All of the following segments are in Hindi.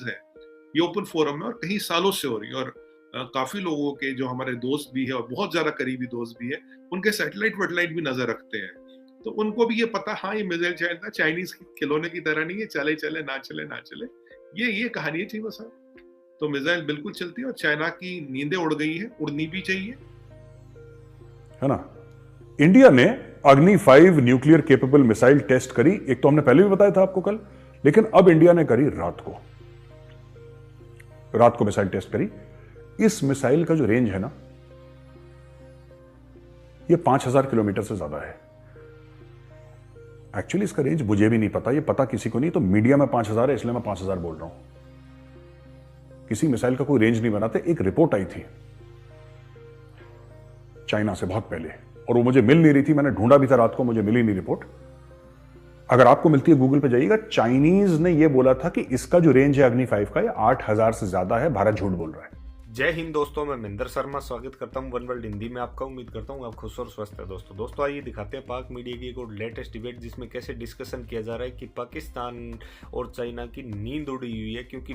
है, ये ओपन फोरम है और कई सालों से हो रही है। और काफी लोगों के जो हमारे दोस्त भी है और बहुत ज्यादा करीबी दोस्त भी है, उनके सैटेलाइट वेटेलाइट भी नजर रखते हैं, तो उनको भी ये पता, हाँ ये मिसाइल चाइनीज खिलौने की तरह नहीं है, चले चले ना चले ना चले, ये कहानी है चीमा साहब। तो मिसाइल बिल्कुल चलती है और चाइना की नींदें उड़ गई है, उड़नी भी चाहिए, है ना। इंडिया ने अग्नि 5 न्यूक्लियर केपेबल मिसाइल टेस्ट करी, एक तो हमने पहले भी बताया था आपको कल, लेकिन अब इंडिया ने करी रात को मिसाइल टेस्ट करी। इस मिसाइल का जो रेंज है ना, ये 5000 किलोमीटर से ज्यादा है। एक्चुअली इसका रेंज मुझे भी नहीं पता, ये पता किसी को नहीं, तो मीडिया में 5000 है इसलिए मैं 5000 बोल रहा हूं। किसी मिसाइल का कोई रेंज नहीं बनाते। एक रिपोर्ट आई थी चाइना से बहुत पहले, और वो मुझे मिल नहीं रही थी, मैंने ढूंढा भी था रात को, मुझे मिली नहीं रिपोर्ट। अगर आपको मिलती है गूगल पे जाइएगा। चाइनीज ने ये बोला था कि इसका जो रेंज है अग्नि 5 का, ये 8000 से ज्यादा है। भारत झूठ बोल रहा है। जय हिंद दोस्तों, मैं महेंद्र शर्मा स्वागत करता हूं वन वर्ल्ड हिंदी में आपका। उम्मीद करता हूं आप खुश और स्वस्थ है। दोस्तों आइए दिखाते हैं पाक मीडिया की एक और लेटेस्ट डिबेट, जिसमें कैसे डिस्कशन किया जा रहा है कि पाकिस्तान और चाइना की नींद उड़ी हुई है, क्योंकि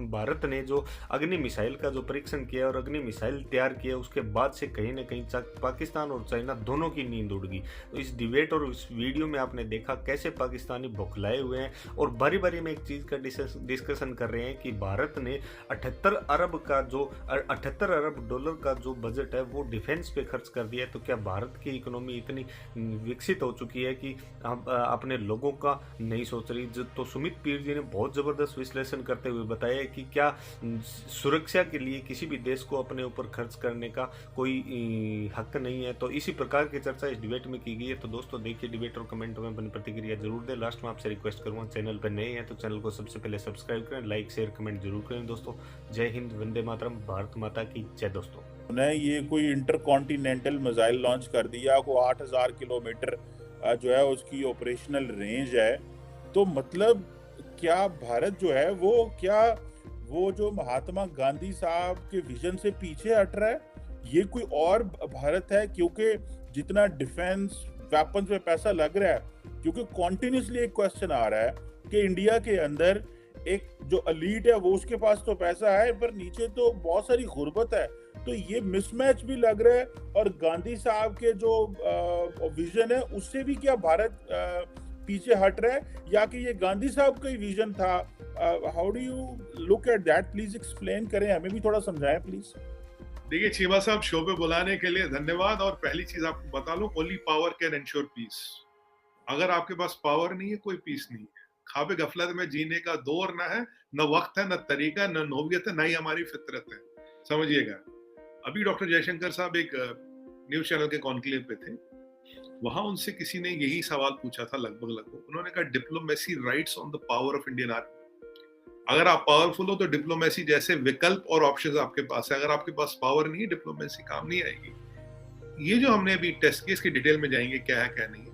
भारत ने जो अग्नि मिसाइल का जो परीक्षण किया और अग्नि मिसाइल तैयार किया, उसके बाद से कहीं ना कहीं पाकिस्तान और चाइना दोनों की नींद उड़ गई। तो इस डिबेट और इस वीडियो में आपने देखा कैसे पाकिस्तानी बौखलाए हुए हैं और बारी बारी में एक चीज का डिस्कशन कर रहे हैं कि भारत ने 78 अरब डॉलर का जो बजट है वो डिफेंस पे खर्च कर दिया है। तो क्या भारत की इकोनॉमी इतनी विकसित हो चुकी है कि अपने लोगों का नहीं सोच रही? तो सुमित पीर जी ने बहुत ज़बरदस्त विश्लेषण करते हुए बताया कि क्या सुरक्षा के लिए किसी भी देश को अपने ऊपर खर्च करने का कोई हक नहीं है। तो इसी प्रकार की चर्चा इस डिबेट में की गई है। तो दोस्तों देखिए डिबेट और कमेंट में अपनी प्रतिक्रिया जरूर दें। लास्ट में आपसे रिक्वेस्ट करूँगा, चैनल पर नए हैं तो चैनल को सबसे पहले सब्सक्राइब करें, लाइक शेयर कमेंट जरूर करें। दोस्तों जय हिंद, वंदे मातरम, भारत माता की जय। दोस्तों उन्हें ये कोई इंटरकॉन्टिनेंटल मिसाइल लॉन्च कर दिया को 8000 किलोमीटर जो है उसकी ऑपरेशनल रेंज है, तो मतलब क्या भारत जो है वो जो महात्मा गांधी साहब के विजन से पीछे हट रहा है? ये कोई और भारत है? क्योंकि जितना डिफेंस वेपन्स में पैसा लग रहा है, क्योंकि कॉन्टिन्यूसली एक क्वेश्चन आ रहा है कि इंडिया के अंदर एक जो एलीट है वो उसके पास तो पैसा है, पर नीचे तो बहुत सारी गुर्बत है। तो ये मिसमैच भी लग रहा है। और गांधी साहब के जो विजन है उससे भी क्या भारत पीछे हट रहा है, या कि ये गांधी साहब का ही विजन था? How do you look at that? Please explain करें, हमें भी थोड़ा समझाएं प्लीज। देखिए चीमा साहब, शो पे बुलाने के लिए धन्यवाद। और पहली चीज आपको बता लो, only power can ensure peace. अगर आपके पास पावर नहीं है, कोई पीस नहीं है। ख्वाब गफलत में जीने का दौर ना है, न वक्त है, न तरीका, न नोबियत है, न ही हमारी फितरत है, समझिएगा। अभी डॉक्टर जयशंकर साहब एक न्यूज चैनल के कॉन्क्लेव पे थे, वहां उनसे किसी ने यही सवाल पूछा था लगभग। उन्होंने कहा diplomacy rights on the power of Indian army. अगर आप पावरफुल हो तो डिप्लोमेसी जैसे विकल्प और ऑप्शंस आपके पास है। अगर आपके पास पावर नहीं है, डिप्लोमेसी काम नहीं आएगी। ये जो हमने अभी टेस्ट केस की डिटेल में जाएंगे क्या है क्या नहीं है,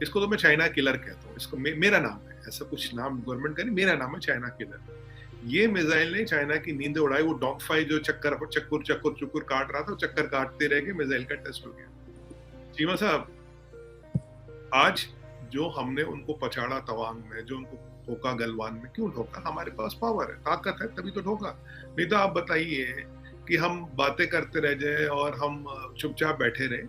इसको तो मैं चाइना किलर कहता हूँ। इसको मेरा नाम है, ऐसा कुछ नाम गवर्नमेंट का नहीं, मेरा नाम है चाइना किलर। ये मिसाइल ने चाइना की नींद उड़ाई। वो डॉग फाई जो चक्कर काट रहा था, चक्कर काटते रह गए, मिसाइल का टेस्ट हो गया। चीमा साहब, आज जो हमने उनको पछाड़ा तवांग में, जो उनको ठोका गलवान में, क्यों ठोका? हमारे पास पावर है, ताकत है, तभी तो ठोका। नहीं तो आप बताइए कि हम बातें करते रह जाए और हम चुपचाप बैठे रहे।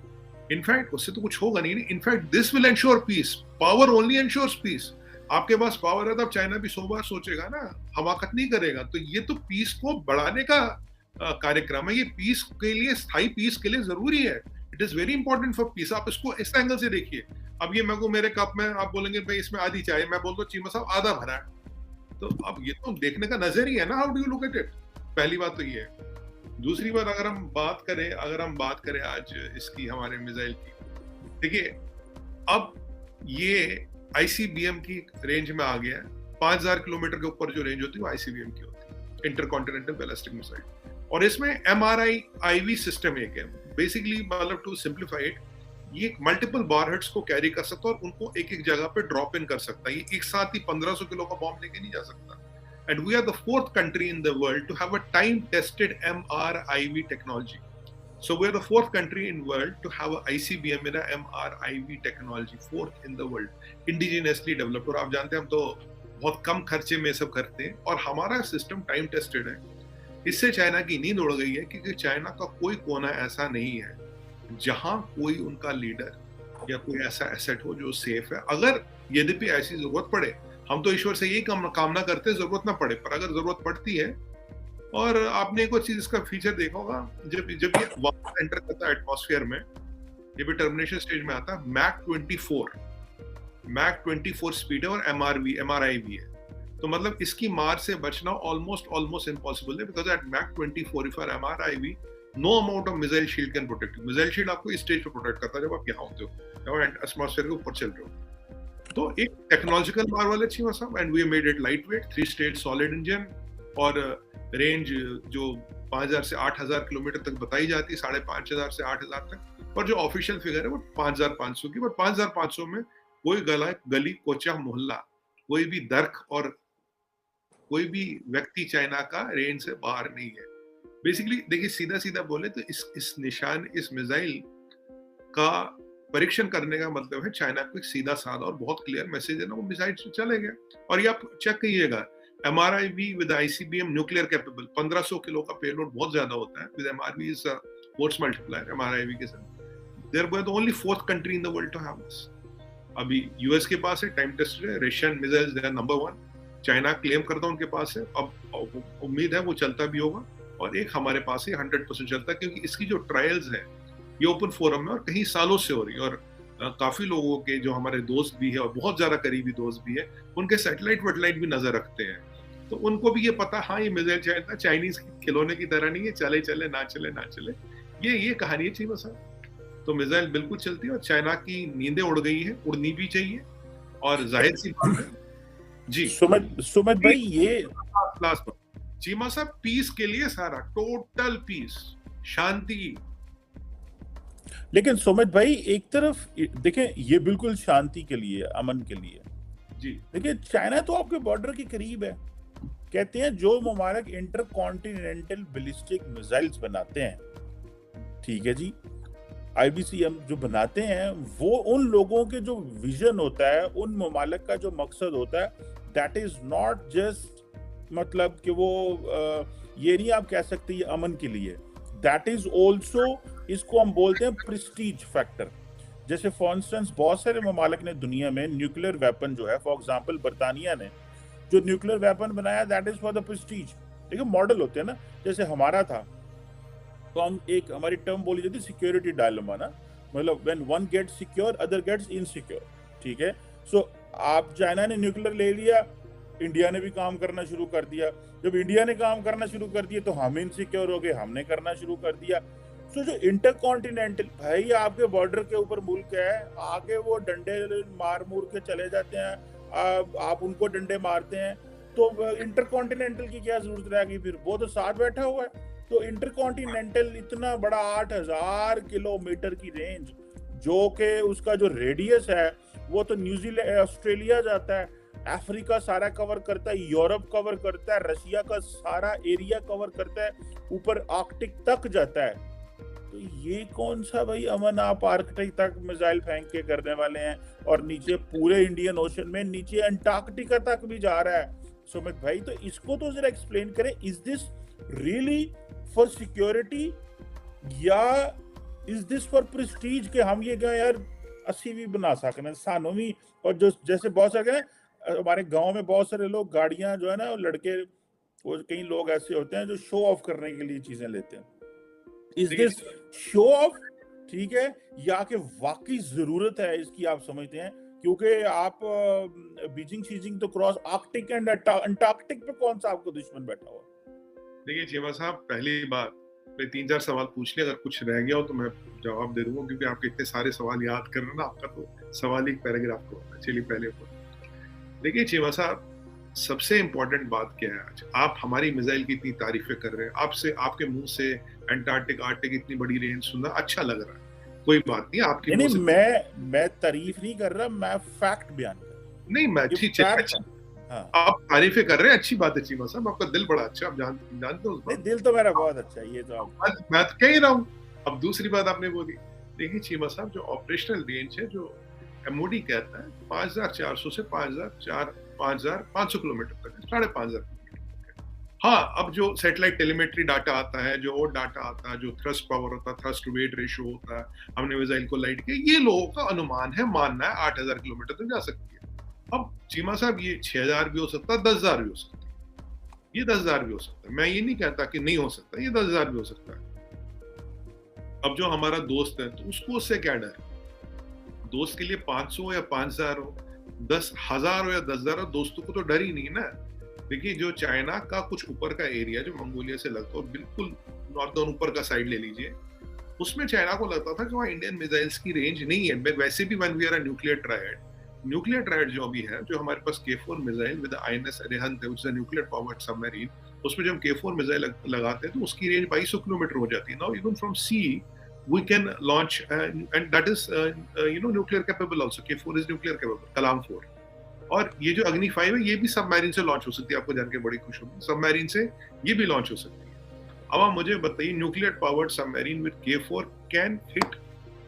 इनफैक्ट उससे तो कुछ होगा नहीं। In fact this will ensure peace. Power only ensures peace. आपके पास पावर है तो अब चाइना भी 100 बार सोचेगा ना, हमाकत नहीं करेगा। तो ये तो पीस को बढ़ाने का कार्यक्रम है। ये पीस के लिए, स्थायी पीस के लिए जरूरी है। It is very important for piece. आप इसको इस एंगल से देखिए। अब ये मेरे कप में आप बोलेंगे भाई इसमें आधी चाय, मैं बोलता हूँ चीमा साहब आधा भरा है। तो अब ये तो देखने का नजरिया है ना, how do you look at it. पहली बात तो ये है। दूसरी बात, अगर हम बात करें आज इसकी, हमारे मिसाइल की, देखिए अब ये आईसीबीएम की रेंज में आ गया है। 5000 किलोमीटर के ऊपर जो रेंज होती है वो आईसीबीएम की होती है, इंटरकॉन्टिनेंटल बैलिस्टिक मिसाइल। और इसमें MRI-IV सिस्टम एक है। बेसिकली मतलब टू सिंप्लीफाई इट, ये मल्टीपल वॉरहेड्स को कैरी कर सकता है और उनको एक एक जगह पे ड्रॉप इन कर सकता है। ये एक साथ ही 1500 किलो का बॉम्ब लेके नहीं जा सकता। And we are the 4th country in the world to have a time tested MRIV technology. So we are the 4th country in world to have a ICBM in a MRIV technology, 4th in the world, indigenously developed. और आप जानते हैं हम तो बहुत कम खर्चे में सब करते हैं, और हमारा सिस्टम टाइम टेस्टेड है। इससे चाइना की नींद उड़ गई है, क्योंकि चाइना का कोई कोना ऐसा नहीं है जहां कोई उनका लीडर या कोई ऐसा एसेट हो जो सेफ है। अगर यद्यपि ऐसी जरूरत पड़े, हम तो ईश्वर से यही कामना करते हैं जरूरत ना पड़े, पर अगर जरूरत पड़ती है, और आपने एक और चीज इसका फीचर देखा होगा, जब ये वापस एंटर करता है एटमॉस्फेयर में, ये भी टर्मिनेशन स्टेज में आता है, मैक 24 स्पीड है और एमआरआई भी है। तो मतलब इसकी मार से बचना ऑलमोस्ट इम्पॉसिबल है, because at Mach 24 if MRI no amount of missile shield can protect you. Missile shield आपको इस स्टेज पे प्रोटेक्ट करता है जब आप यहाँ होते हो, जब एटमॉस्फेयर के ऊपर चल रहे हो। तो एक टेक्नोलॉजिकल मार्वल है Cheema sahab, and we made it light weight, 3 stage solid engine, और रेंज जो 5000 से 8000 किलोमीटर तक बताई जाती है, 5500 से 8000 तक, और जो ऑफिशियल फिगर है वो 5500 की। पर 5500 में कोई गली कोचा मोहल्ला, कोई भी दर्क और कोई भी व्यक्ति चाइना का रेंज से बाहर नहीं है। बेसिकली देखिए, सीधा सीधा बोले तो इस मिसाइल का परीक्षण करने का मतलब है चाइना को एक सीधा साधा और बहुत क्लियर मैसेज है ना, वो मिसाइल से चले गए। और ये आप चेक कीजिएगा, MRIV with ICBM nuclear capable, 1500 kilo का पेलोड बहुत ज्यादा होता है। With MRV is force multiplier MRIV के साथ। There were the only 4th country in the world to have this. अभी यूएस के पास है, टाइम टेस्टेड है, Russian missiles they are number 1, China claim करता है उनके पास है, अब उम्मीद है वो चलता भी होगा, और एक हमारे पास है 100% चलता है, क्योंकि इसकी जो ट्रायल्स है ये ओपन फोरम में और कहीं सालों से हो रही है, और काफी लोगों के जो हमारे दोस्त भी है और बहुत ज्यादा करीबी दोस्त भी है, उनके सैटेलाइट वेटेलाइट भी नजर रखते हैं, तो उनको भी ये पता, हाँ ये मिसाइल चाइनीज खिलौने की तरह नहीं है, चले चले ना चले ना चले, ये कहानी है चीमा साहब। तो मिसाइल बिल्कुल चलती है, और चाइना की नींदें उड़ गई है, उड़नी भी चाहिए, और जाहिर सी बात है जी। सुमित भाई, ये लास्ट चीमा साहब, पीस के लिए सारा, टोटल पीस, शांति। लेकिन सुमित भाई, एक तरफ देखें, ये बिल्कुल शांति के लिए, अमन के लिए जी। देखिए, चाइना तो आपके बॉर्डर के करीब है। कहते हैं जो ममालिक इंटरकॉन्टिनेंटल बैलिस्टिक मिसाइल्स बनाते हैं, ठीक है जी, IBCM जो बनाते हैं, वो उन लोगों के जो विजन होता है, उन ममालिक का जो मकसद होता है, दैट इज नॉट जस्ट मतलब कि वो ये नहीं आप कह सकते ये अमन के लिए, दैट इज ऑल्सो, इसको हम बोलते हैं प्रेस्टीज फैक्टर। जैसे फॉर इंस्टेंस बहुत सारे ममालिक ने दुनिया में न्यूक्लियर वेपन जो है, फॉर एग्जांपल बरतानिया ने जो न्यूक्लियर वेपन बनाया, that is for the Prestige. देखिए मॉडल होते हैं ना, जैसे हमारा था, तो हम एक हमारी टर्म बोली जाती है सिक्योरिटी डायलेमा ना, मतलब when one gets secure other gets insecure, ठीक है। सो आप चाइना ने न्यूक्लियर ले लिया, इंडिया ने भी काम करना शुरू कर दिया। जब इंडिया ने काम करना शुरू कर दिया तो हम इनसिक्योर हो गए, हमने करना शुरू कर दिया। सो जो इंटरकॉन्टिनेंटल, भाई आपके बॉर्डर के ऊपर मुल्क है, आगे वो डंडे मार मूर के चले जाते हैं, आप उनको डंडे मारते हैं, तो इंटरकॉन्टिनेंटल की क्या जरूरत रहेगी फिर, वो तो साथ बैठा हुआ है। तो इंटरकॉन्टिनेंटल इतना बड़ा 8000 किलोमीटर की रेंज, जो कि उसका जो रेडियस है वो तो न्यूजीलैंड ऑस्ट्रेलिया जाता है, अफ्रीका सारा कवर करता है, यूरोप कवर करता है, रशिया का सारा एरिया कवर करता है, ऊपर आर्कटिक तक जाता है। तो ये कौन सा भाई अमन आप आर्कटिक तक मिसाइल फेंक के करने वाले हैं, और नीचे पूरे इंडियन ओशन में नीचे अंटार्कटिका तक भी जा रहा है। सुमित भाई, तो इसको तो जरा एक्सप्लेन करें, is this really for security या इज दिस फॉर प्रेस्टीज के हम ये क्या यार 80 भी बना सकते सानों भी। और जो जैसे बहुत सारे हमारे गांव में बहुत सारे लोग गाड़ियां जो है ना, लड़के वो कई लोग ऐसे होते हैं जो शो ऑफ करने के लिए चीजें लेते हैं। इज दिस शो ऑफ, ठीक है, या कि वाकई जरूरत है इसकी, आप समझते हैं? क्योंकि आप बीजिंग शीजिंग तो क्रॉस आर्कटिक एंड अंटार्कटिक पे कौन सा आपको दुश्मन बैठा हुआ? देखिए चीमा साहब, पहली बात मैं 3-4 सवाल पूछ ले, अगर कुछ रह गया हो तो मैं जवाब दे दूंगा, क्योंकि आपके इतने सारे सवाल याद कर रहे ना, आपका तो सवाल एक पैराग्राफ को। चलिए पहले देखिए चीमा साहब, सबसे इम्पोर्टेंट बात क्या है, आज आप हमारी मिसाइल की इतनी तारीफें कर रहे हैं, आपसे आपके मुंह से अंटार्कटिक आर्कटिक इतनी बड़ी रेंज सुनना अच्छा लग रहा है, कोई बात नहीं, आपकी नहीं, मैं तारीफ नहीं कर रहा, मैं फैक्ट बयान कर रहा हूं। नहीं, मैं ठीक है, आप तारीफें कर रहे हैं, अच्छी बात है चीमा साहब, आपका दिल बड़ा अच्छा, आप जानते हो। दिल तो मेरा बहुत अच्छा है, ये तो आप मैं तो कह ही रहा हूँ। अब दूसरी बात आपने बोली, देखिए चीमा साहब, जो ऑपरेशनल रेंज है, जो MOD कहता है 5400 से 5004 5,500 किलोमीटर तक है, 5,500 किलोमीटर तक है। हाँ, अब जो सैटेलाइट टेलीमेट्री डाटा आता है, जो और डाटा आता है, जो थ्रस्ट पावर होता है, थ्रस्ट टू वेट रेशियो होता है, हमने मिसाइल को लाइट किया, ये लोगों का अनुमान है, मानना है 8,000 किलोमीटर तक जा सकती है। अब चीमा साहब ये 6,000 भी हो सकता है, 10,000 भी हो सकता है, ये 10,000 भी हो सकता है। मैं ये नहीं कहता कि नहीं हो सकता, ये 10,000 भी हो सकता है। अब जो हमारा दोस्त है, तो उसको उससे क्या डर है? दोस्त के लिए 500 या 5,000 हो, 10,000 हो या 10,000 हो, दोस्तों को तो डर ही नहीं ना। देखिए, जो चाइना का कुछ ऊपर का एरिया जो मंगोलिया से लगता है, और बिल्कुल नॉर्दर्न ऊपर का साइड ले लीजिए, उसमें चाइना को लगता था कि वहाँ इंडियन मिसाइल्स की रेंज नहीं है। वैसे भी when we are a nuclear triad जो अभी है, जो हमारे पास K4 missile with INS Arihant है, which is a nuclear powered submarine, उसमें जब हम K4 मिसाइल लगाते हैं तो उसकी रेंज 2,200 किलोमीटर हो जाती है। Now even from sea we can launch and that is nuclear capable also. K4 is nuclear capable, Kalam 4. और ये जो अग्नि 5 है, ये भी सबमरीन से लॉन्च हो सकती है। आपको जान के बड़ी खुशी होगी, सबमरीन से ये भी लॉन्च हो सकती है। अब आप मुझे बताइए, nuclear powered submarine with K4 can hit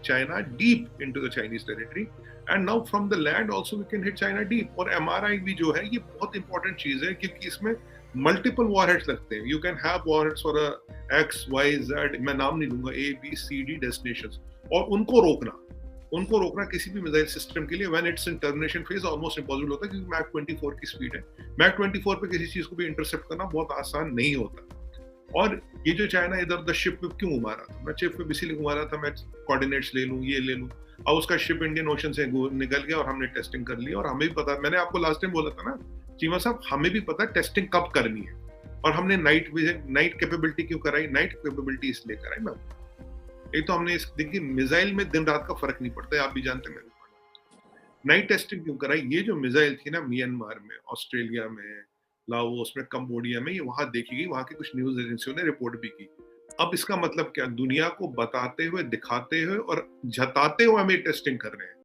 China deep into the Chinese territory, and now from the land also we can hit China deep. और MRI भी जो है, ये बहुत इंपॉर्टेंट चीज है, क्योंकि इसमें मल्टीपल वॉरहेड्स लगते हैं। You can have warheads for X, Y, Z, मैं नाम नहीं लूंगा, A, B, C, D destinations, और उनको रोकना किसी भी मिसाइल सिस्टम के लिए when it's in termination phase almost impossible होता है, क्योंकि मैक 24 की स्पीड है। मैक 24 पे किसी चीज को भी इंटरसेप्ट करना बहुत आसान नहीं होता। और ये जो चाइना इधर उधर शिप में क्यों घुमा रहा था, मैं शिप में इसीलिए घुमा रहा था, मैं कोऑर्डिनेट्स ले लूं, ये ले लूं। अब उसका शिप इंडियन ओशन से निकल गया और हमने टेस्टिंग कर ली, और हमें भी पता, मैंने आपको लास्ट टाइम बोला था ना चीमा साहब, हमें भी पता टेस्टिंग कब करनी है। और हमने नाइट कैपेबिलिटी क्यों कराई? नाइट कैपेबिलिटी इसलिए कराई ना, एक तो हमने देखिए मिसाइल में दिन रात का फर्क नहीं पड़ता है, आप भी जानते हैं। नाइट टेस्टिंग क्यों कराई? ये जो मिसाइल थी ना, म्यांमार में, ऑस्ट्रेलिया में, लाओस में, कंबोडिया में, ये वहां देखी गई, वहां की कुछ न्यूज एजेंसियों ने रिपोर्ट भी की। अब इसका मतलब क्या? दुनिया को बताते हुए, दिखाते हुए और जताते हुए हम ये टेस्टिंग कर रहे हैं।